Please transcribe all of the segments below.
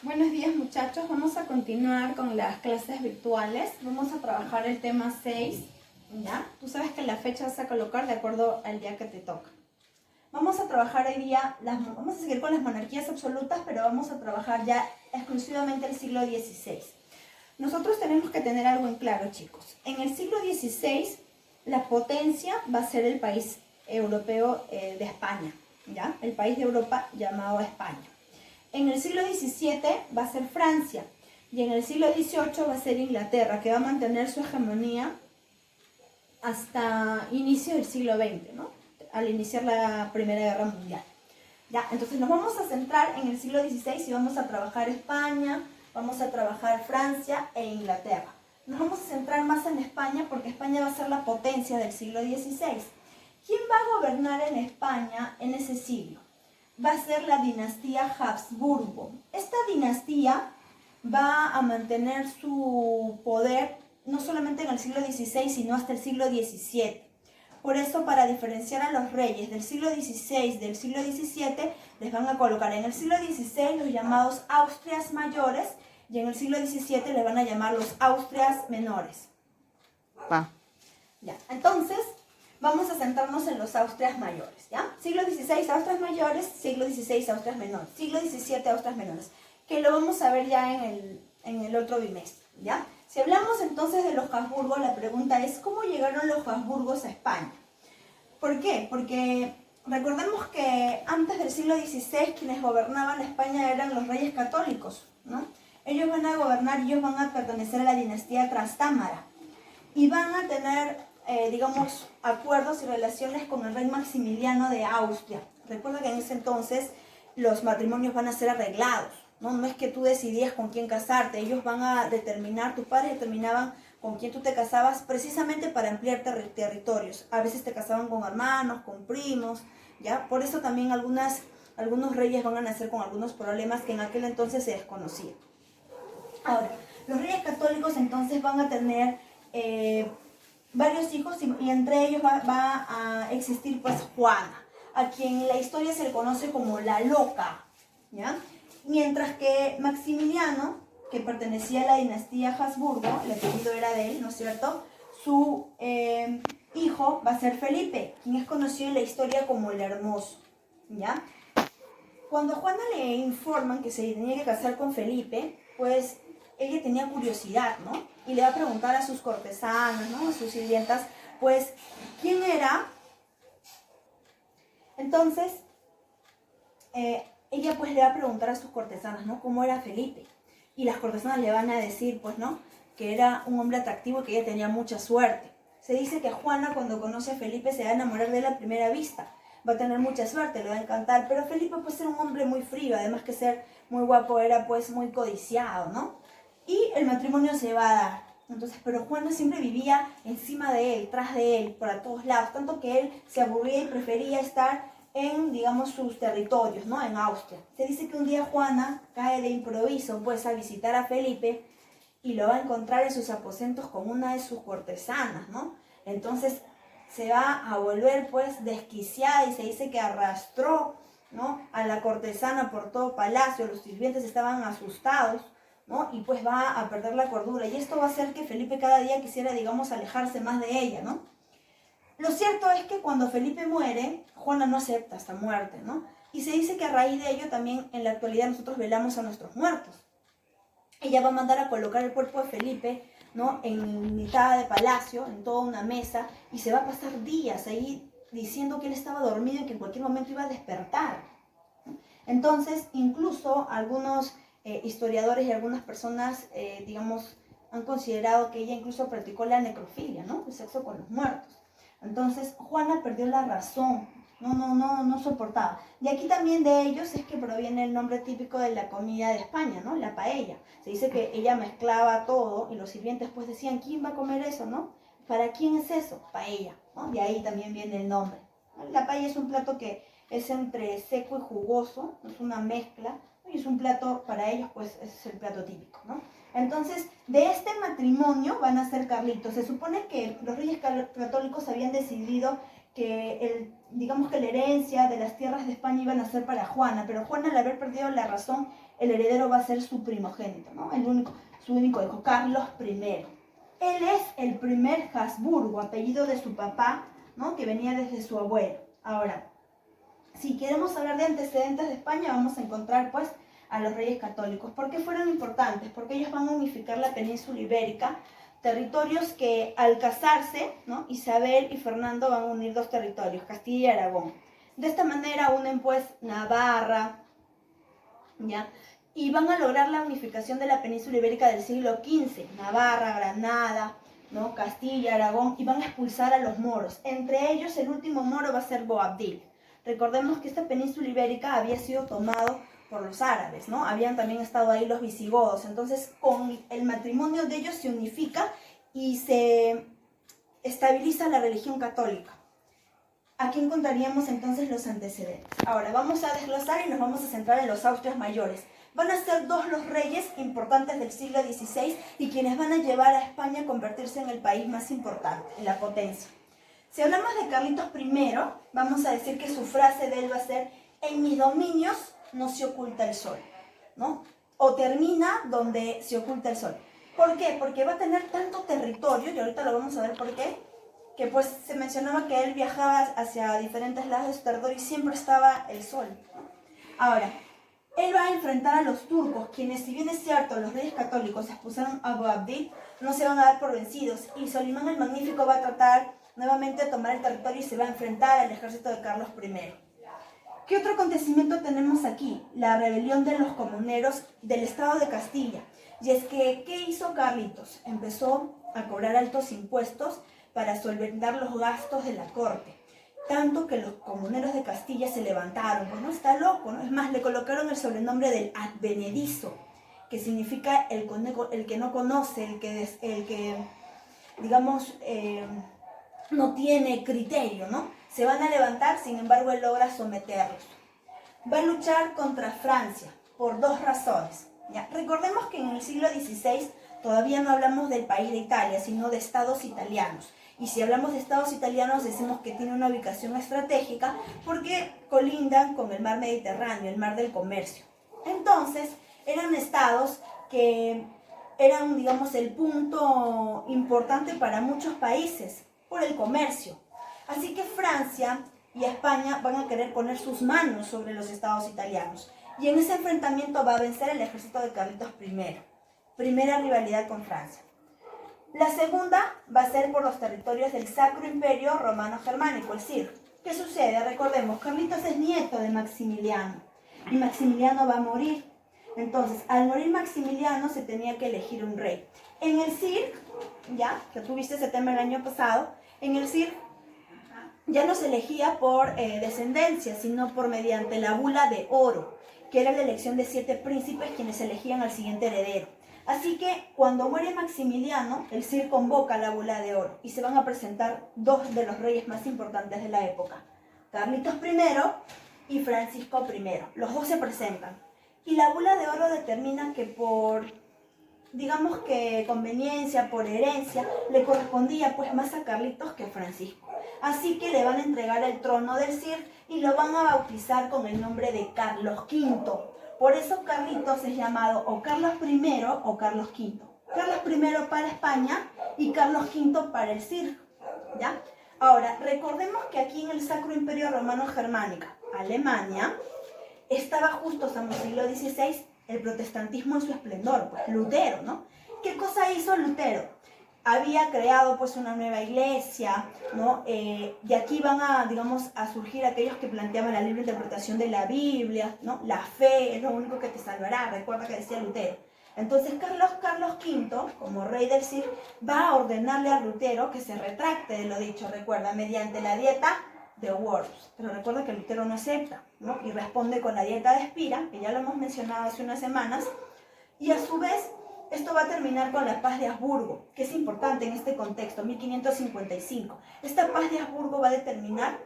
Buenos días muchachos, vamos a continuar con las clases virtuales. Vamos a trabajar el tema 6, ¿ya? Tú sabes que la fecha vas a colocar de acuerdo al día que te toca. Vamos a trabajar hoy día, vamos a seguir con las monarquías absolutas, pero vamos a trabajar ya exclusivamente el siglo XVI. Nosotros tenemos que tener algo en claro, chicos. En el siglo XVI, la potencia va a ser el país europeo de España, ¿ya? El país de Europa llamado España. En el siglo XVII va a ser Francia y en el siglo XVIII va a ser Inglaterra, que va a mantener su hegemonía hasta inicio del siglo XX, ¿no? Al iniciar la Primera Guerra Mundial. ¿Ya? Entonces nos vamos a centrar en el siglo XVI y vamos a trabajar España, vamos a trabajar Francia e Inglaterra. Nos vamos a centrar más en España porque España va a ser la potencia del siglo XVI. ¿Quién va a gobernar en España en ese siglo? Va a ser la dinastía Habsburgo. Esta dinastía va a mantener su poder no solamente en el siglo XVI, sino hasta el siglo XVII. Por eso, para diferenciar a los reyes del siglo XVI del siglo XVII, les van a colocar en el siglo XVI los llamados Austrias mayores y en el siglo XVII les van a llamar los Austrias menores. Ya, entonces vamos a centrarnos en los Austrias mayores, ¿ya? Siglo XVI, Austrias mayores, siglo XVI, Austrias menores, siglo XVII, Austrias menores, que lo vamos a ver ya en el otro bimestre, ¿ya? Si hablamos entonces de los Habsburgos, la pregunta es, ¿cómo llegaron los Habsburgos a España? ¿Por qué? Porque recordemos que antes del siglo XVI quienes gobernaban España eran los reyes católicos, ¿no? Ellos van a gobernar y ellos van a pertenecer a la dinastía Trastámara y van a tener digamos, acuerdos y relaciones con el rey Maximiliano de Austria. Recuerda que en ese entonces los matrimonios van a ser arreglados, ¿no? No es que tú decidías con quién casarte, ellos van a determinar, tus padres determinaban con quién tú te casabas precisamente para ampliar territorios. A veces te casaban con hermanos, con primos, ¿ya? Por eso también algunos reyes van a nacer con algunos problemas que en aquel entonces se desconocían. Ahora, los reyes católicos entonces van a tener varios hijos y entre ellos va a existir pues Juana, a quien en la historia se le conoce como la loca, ¿ya? Mientras que Maximiliano, que pertenecía a la dinastía Habsburgo, el apellido era de él, ¿no es cierto? Su hijo va a ser Felipe, quien es conocido en la historia como el Hermoso, ¿ya? Cuando a Juana le informan que se tenía que casar con Felipe, pues ella tenía curiosidad, ¿no? Y le va a preguntar a sus cortesanas, ¿no? A sus sirvientas, pues, ¿quién era? Entonces, ella pues le va a preguntar a sus cortesanas, ¿no? ¿Cómo era Felipe? Y las cortesanas le van a decir, pues, ¿no? Que era un hombre atractivo y que ella tenía mucha suerte. Se dice que Juana, cuando conoce a Felipe, se va a enamorar de él a primera vista. Va a tener mucha suerte, le va a encantar. Pero Felipe, pues, era un hombre muy frío. Además que ser muy guapo, era, pues, muy codiciado, ¿no? Y el matrimonio se va a dar. Entonces, pero Juana siempre vivía encima de él, tras de él, por a todos lados, tanto que él se aburría y prefería estar en, digamos, sus territorios, ¿no? En Austria. Se dice que un día Juana cae de improviso, pues, a visitar a Felipe y lo va a encontrar en sus aposentos con una de sus cortesanas, ¿no? Entonces, se va a volver, pues, desquiciada y se dice que arrastró, ¿no? A la cortesana por todo palacio, los sirvientes estaban asustados, ¿no? Y pues va a perder la cordura. Y esto va a hacer que Felipe cada día quisiera, digamos, alejarse más de ella, ¿no? Lo cierto es que cuando Felipe muere, Juana no acepta esta muerte, ¿no? Y se dice que a raíz de ello también en la actualidad nosotros velamos a nuestros muertos. Ella va a mandar a colocar el cuerpo de Felipe, ¿no? En mitad de palacio, en toda una mesa, y se va a pasar días ahí diciendo que él estaba dormido y que en cualquier momento iba a despertar, ¿no? Entonces, incluso algunos historiadores y algunas personas, digamos, han considerado que ella incluso practicó la necrofilia, ¿no? El sexo con los muertos. Entonces, Juana perdió la razón, no soportaba. Y aquí también de ellos es que proviene el nombre típico de la comida de España, ¿no? La paella. Se dice que ella mezclaba todo y los sirvientes pues decían, ¿quién va a comer eso, no? ¿Para quién es eso? Paella, ¿no? De ahí también viene el nombre. La paella es un plato que es entre seco y jugoso, es una mezcla, y es un plato, para ellos pues es el plato típico, ¿no? Entonces, de este matrimonio van a ser Carlitos. Se supone que los reyes católicos habían decidido digamos que la herencia de las tierras de España iban a ser para Juana, pero Juana al haber perdido la razón el heredero va a ser su primogénito, ¿no? Su único hijo, Carlos I. Él es el primer Habsburgo, apellido de su papá, ¿no? Que venía desde su abuelo. Ahora, si queremos hablar de antecedentes de España, vamos a encontrar pues a los reyes católicos. ¿Por qué fueron importantes? Porque ellos van a unificar la península ibérica, territorios que al casarse, ¿no? Isabel y Fernando van a unir dos territorios, Castilla y Aragón. De esta manera unen pues Navarra, ¿ya? Y van a lograr la unificación de la península ibérica del siglo XV, Navarra, Granada, ¿no? Castilla, Aragón, y van a expulsar a los moros. Entre ellos el último moro va a ser Boabdil. Recordemos que esta península ibérica había sido tomado por los árabes, ¿no? Habían también estado ahí los visigodos. Entonces, con el matrimonio de ellos se unifica y se estabiliza la religión católica. Aquí encontraríamos entonces los antecedentes. Ahora, vamos a desglosar y nos vamos a centrar en los Austrias mayores. Van a ser dos los reyes importantes del siglo XVI y quienes van a llevar a España a convertirse en el país más importante, en la potencia. Si hablamos de Carlitos I, vamos a decir que su frase de él va a ser: en mis dominios no se oculta el sol, ¿no? O termina donde se oculta el sol. ¿Por qué? Porque va a tener tanto territorio, y ahorita lo vamos a ver por qué, que pues se mencionaba que él viajaba hacia diferentes lados de su territorio y siempre estaba el sol, ¿no? Ahora, él va a enfrentar a los turcos, quienes, si bien es cierto, los reyes católicos expulsaron a Boabdil, no se van a dar por vencidos, y Solimán el Magnífico va a tratar nuevamente de tomar el territorio y se va a enfrentar al ejército de Carlos I. ¿Qué otro acontecimiento tenemos aquí? La rebelión de los comuneros del estado de Castilla. Y es que, ¿qué hizo Carlitos? Empezó a cobrar altos impuestos para solventar los gastos de la corte. Tanto que los comuneros de Castilla se levantaron, pues no está loco, ¿no? Es más, le colocaron el sobrenombre del advenedizo, que significa el que no conoce, el que digamos, no tiene criterio, ¿no? Se van a levantar, sin embargo, él logra someterlos. Va a luchar contra Francia por dos razones, ¿ya? Recordemos que en el siglo XVI todavía no hablamos del país de Italia, sino de estados italianos. Y si hablamos de estados italianos, decimos que tiene una ubicación estratégica porque colindan con el mar Mediterráneo, el mar del comercio. Entonces, eran estados que eran, digamos, el punto importante para muchos países por el comercio. Así que Francia y España van a querer poner sus manos sobre los estados italianos. Y en ese enfrentamiento va a vencer el ejército de Carlitos I. Primera rivalidad con Francia. La segunda va a ser por los territorios del Sacro Imperio Romano Germánico, el CIR. ¿Qué sucede? Recordemos, Carlitos es nieto de Maximiliano y Maximiliano va a morir. Entonces, al morir Maximiliano se tenía que elegir un rey. En el CIR, ya, que tuviste ese tema el año pasado, en el CIR ya no se elegía por descendencia, sino por mediante la bula de oro, que era la elección de 7 príncipes quienes elegían al siguiente heredero. Así que cuando muere Maximiliano, el CIR convoca la bula de oro y se van a presentar dos de los reyes más importantes de la época, Carlitos I y Francisco I. Los dos se presentan. Y la bula de oro determina que por, digamos que conveniencia, por herencia, le correspondía pues más a Carlitos que a Francisco. Así que le van a entregar el trono del CIR y lo van a bautizar con el nombre de Carlos V. Por eso Carlitos es llamado o Carlos I o Carlos V. Carlos I para España y Carlos V para el CIR, ¿ya? Ahora, recordemos que aquí en el Sacro Imperio Romano Germánico, Alemania, estaba justo hasta el siglo XVI el protestantismo en su esplendor, pues Lutero, ¿no? ¿Qué cosa hizo Lutero? Había creado pues una nueva iglesia, ¿no? Y aquí van a, digamos, a surgir aquellos que planteaban la libre interpretación de la Biblia, ¿no? La fe es lo único que te salvará, recuerda que decía Lutero. Entonces Carlos V, como rey del CIR, va a ordenarle a Lutero que se retracte de lo dicho, recuerda, mediante la dieta de Worms. Pero recuerda que Lutero no acepta, ¿no? Y responde con la dieta de Spira, que ya lo hemos mencionado hace unas semanas, y a su vez esto va a terminar con la paz de Habsburgo, que es importante en este contexto, 1555. Esta paz de Habsburgo va a determinar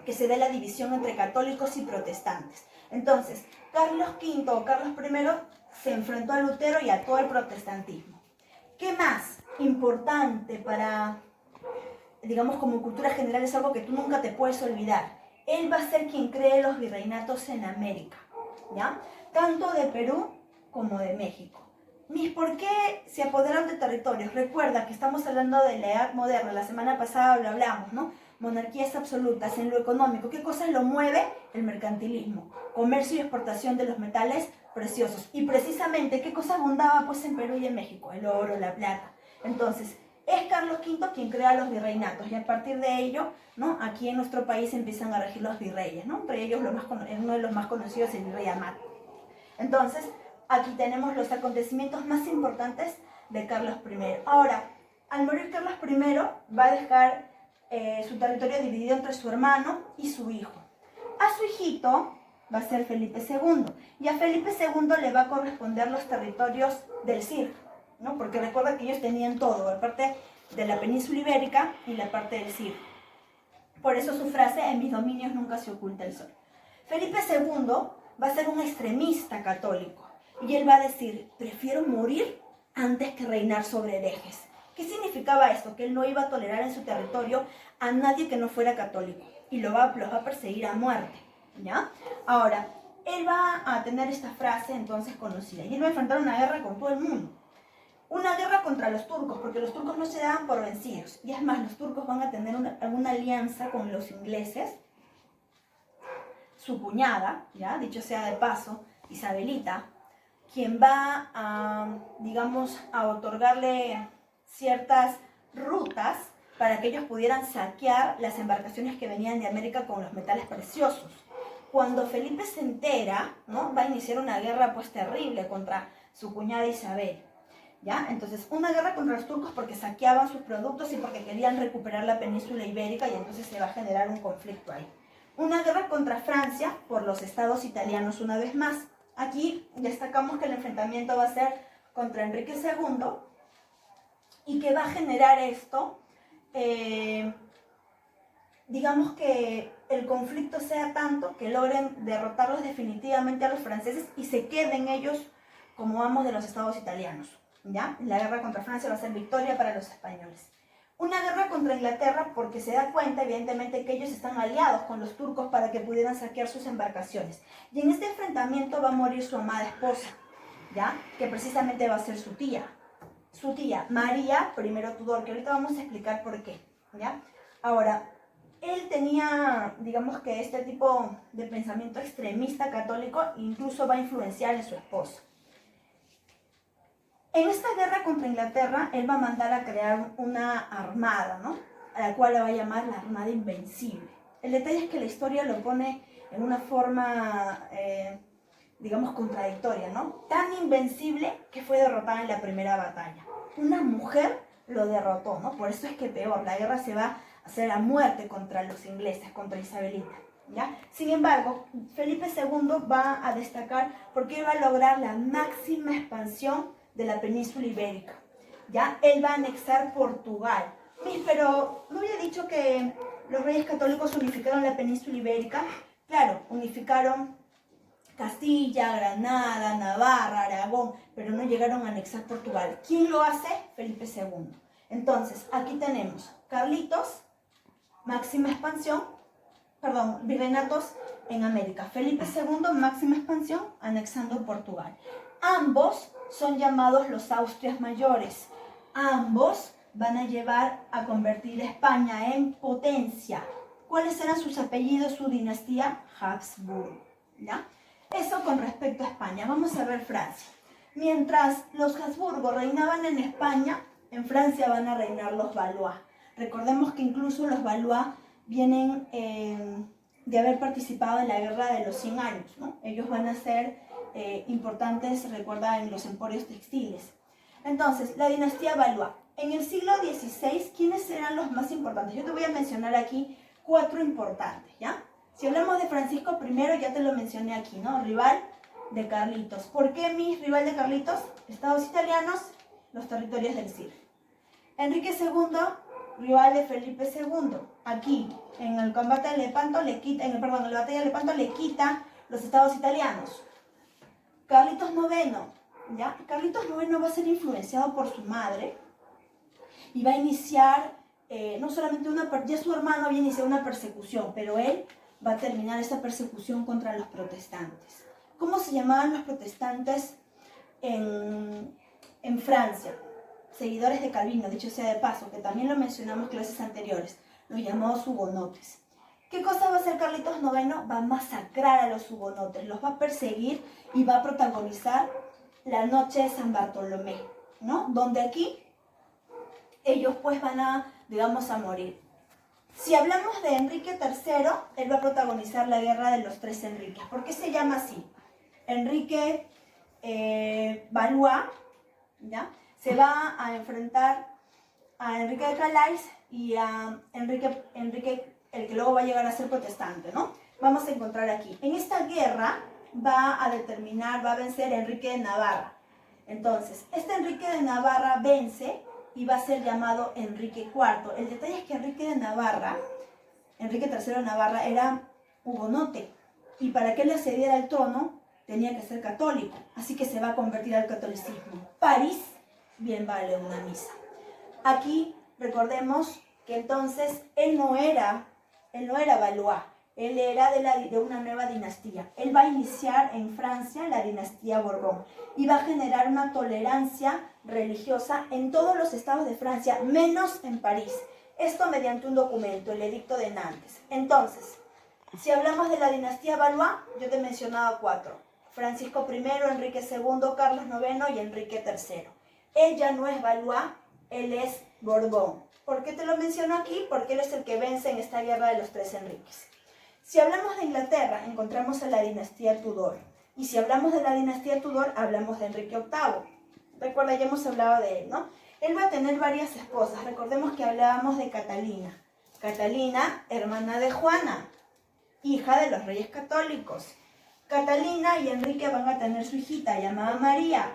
que se dé la división entre católicos y protestantes. Entonces, Carlos V o Carlos I se enfrentó a Lutero y a todo el protestantismo. ¿Qué más importante para, digamos, como cultura general, es algo que tú nunca te puedes olvidar? Él va a ser quien cree los virreinatos en América, ¿ya? Tanto de Perú como de México. ¿Por qué se apoderaron de territorios? Recuerda que estamos hablando de la edad moderna, la semana pasada lo hablamos, ¿no? Monarquías absolutas en lo económico. ¿Qué cosas lo mueve? El mercantilismo, comercio y exportación de los metales preciosos. Y precisamente, ¿qué cosa abundaba pues en Perú y en México? El oro, la plata. Entonces, es Carlos V quien crea los virreinatos y a partir de ello, ¿no? Aquí en nuestro país empiezan a regir los virreyes, ¿no? Entre ellos uno de los más conocidos es el virrey Amat. Entonces, aquí tenemos los acontecimientos más importantes de Carlos I. Ahora, al morir Carlos I, va a dejar su territorio dividido entre su hermano y su hijo. A su hijito va a ser Felipe II, y a Felipe II le va a corresponder los territorios del CIR, ¿no? Porque recuerda que ellos tenían todo, la parte de la península ibérica y la parte del CIR. Por eso su frase, en mis dominios nunca se oculta el sol. Felipe II va a ser un extremista católico, y él va a decir, prefiero morir antes que reinar sobre herejes. ¿Qué significaba esto? Que él no iba a tolerar en su territorio a nadie que no fuera católico, y los va a perseguir a muerte, ¿ya? Ahora, él va a tener esta frase entonces conocida, y él va a enfrentar una guerra con todo el mundo. Una guerra contra los turcos, porque los turcos no se daban por vencidos, y es más, los turcos van a tener una alianza con los ingleses. Su cuñada, ¿ya? Dicho sea de paso, Isabelita, quien va a, digamos, a otorgarle ciertas rutas para que ellos pudieran saquear las embarcaciones que venían de América con los metales preciosos. Cuando Felipe se entera, ¿no? Va a iniciar una guerra pues terrible contra su cuñada Isabel, ¿ya? Entonces, una guerra contra los turcos porque saqueaban sus productos y porque querían recuperar la península ibérica, y entonces se va a generar un conflicto ahí. Una guerra contra Francia por los estados italianos una vez más. Aquí destacamos que el enfrentamiento va a ser contra Enrique II, y que va a generar esto, digamos que el conflicto sea tanto que logren derrotarlos definitivamente a los franceses y se queden ellos como amos de los estados italianos, ¿ya? La guerra contra Francia va a ser victoria para los españoles. Una guerra contra Inglaterra porque se da cuenta evidentemente que ellos están aliados con los turcos para que pudieran saquear sus embarcaciones. Y en este enfrentamiento va a morir su amada esposa, ¿ya? Que precisamente va a ser su tía María I Tudor, que ahorita vamos a explicar por qué, ¿ya? Ahora, él tenía, digamos que este tipo de pensamiento extremista católico, incluso va a influenciar en su esposo. En esta guerra contra Inglaterra, él va a mandar a crear una armada, ¿no? A la cual la va a llamar la Armada Invencible. El detalle es que la historia lo pone en una forma, digamos, contradictoria, ¿no? Tan invencible que fue derrotada en la primera batalla. Una mujer lo derrotó, ¿no? Por eso es que peor, la guerra se va a hacer a muerte contra los ingleses, contra Isabelita, ¿ya? Sin embargo, Felipe II va a destacar porque va a lograr la máxima expansión de la península ibérica, ¿ya? Él va a anexar Portugal. Pero ¿no había dicho que los reyes católicos unificaron la península ibérica? Claro, unificaron Castilla, Granada, Navarra, Aragón, pero no llegaron a anexar Portugal. ¿Quién lo hace? Felipe II. Entonces, aquí tenemos Carlitos, máxima expansión, virreinatos en América. Felipe II, máxima expansión, anexando Portugal. Ambos son llamados los Austrias Mayores. Ambos van a llevar a convertir a España en potencia. ¿Cuáles eran sus apellidos, su dinastía? Habsburgo, ¿ya? Eso con respecto a España. Vamos a ver Francia. Mientras los Habsburgo reinaban en España, en Francia van a reinar los Valois. Recordemos que incluso los Valois vienen de haber participado en la Guerra de los 100 años, ¿no? Ellos van a ser importantes, recuerda, en los emporios textiles. Entonces, la dinastía Valois. En el siglo XVI, ¿quiénes eran los más importantes? Yo te voy a mencionar aquí 4 importantes, ¿ya? Si hablamos de Francisco I, ya te lo mencioné aquí, ¿no? Rival de Carlitos. ¿Por qué mi rival de Carlitos? Estados italianos, los territorios del CIR. Enrique II, rival de Felipe II. Aquí, en el combate de Lepanto, en la batalla de Lepanto le quita los estados italianos. Carlitos IX, ¿ya? Carlitos IX va a ser influenciado por su madre y va a iniciar, no solamente ya su hermano había iniciado una persecución, pero él va a terminar esa persecución contra los protestantes. ¿Cómo se llamaban los protestantes en Francia? Seguidores de Calvino, dicho sea de paso, que también lo mencionamos en clases anteriores, los llamados hugonotes. ¿Qué cosa va a hacer Carlitos IX? Va a masacrar a los hugonotes, los va a perseguir y va a protagonizar la noche de San Bartolomé, ¿no? Donde aquí ellos pues van a, digamos, a morir. Si hablamos de Enrique III, él va a protagonizar la guerra de los tres Enriques. ¿Por qué se llama así? Enrique Valois, ¿ya? Se va a enfrentar a Enrique de Calais y a Enrique, el que luego va a llegar a ser protestante, ¿no? Vamos a encontrar aquí. En esta guerra va a vencer Enrique de Navarra. Entonces, este Enrique de Navarra vence y va a ser llamado Enrique IV. El detalle es que Enrique III de Navarra, era hugonote y para que él accediera al trono tenía que ser católico, así que se va a convertir al catolicismo. París, bien vale una misa. Aquí recordemos que entonces él no era Valois, él era de una nueva dinastía. Él va a iniciar en Francia la dinastía Borbón y va a generar una tolerancia religiosa en todos los estados de Francia, menos en París. Esto mediante un documento, el Edicto de Nantes. Entonces, si hablamos de la dinastía Valois, yo te he mencionado 4. Francisco I, Enrique II, Carlos IX y Enrique III. Él ya no es Valois, él es Borbón. ¿Por qué te lo menciono aquí? Porque él es el que vence en esta guerra de los tres Enriques. Si hablamos de Inglaterra, encontramos a la dinastía Tudor. Y si hablamos de la dinastía Tudor, hablamos de Enrique VIII. Recuerda, ya hemos hablado de él, ¿no? Él va a tener varias esposas. Recordemos que hablábamos de Catalina. Catalina, hermana de Juana, hija de los reyes católicos. Catalina y Enrique van a tener su hijita llamada María.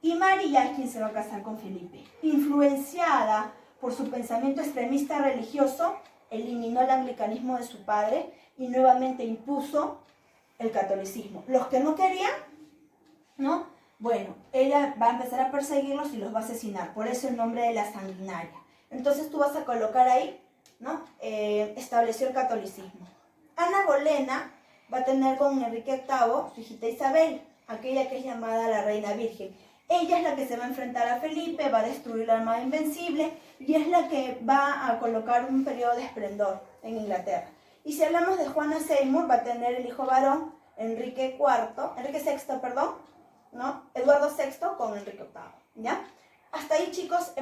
Y María es quien se va a casar con Felipe. Influenciada por su pensamiento extremista religioso, eliminó el anglicanismo de su padre y nuevamente impuso el catolicismo. Los que no querían, ¿no? Bueno, ella va a empezar a perseguirlos y los va a asesinar. Por eso el nombre de la sanguinaria. Entonces tú vas a colocar ahí, ¿no? Estableció el catolicismo. Ana Bolena va a tener con Enrique VIII su hijita Isabel, aquella que es llamada la Reina Virgen. Ella es la que se va a enfrentar a Felipe, va a destruir la Armada Invencible y es la que va a colocar un periodo de esplendor en Inglaterra. Y si hablamos de Juana Seymour, va a tener el hijo varón Enrique VI, ¿no? Eduardo VI con Enrique VIII, ¿ya? Hasta ahí, chicos.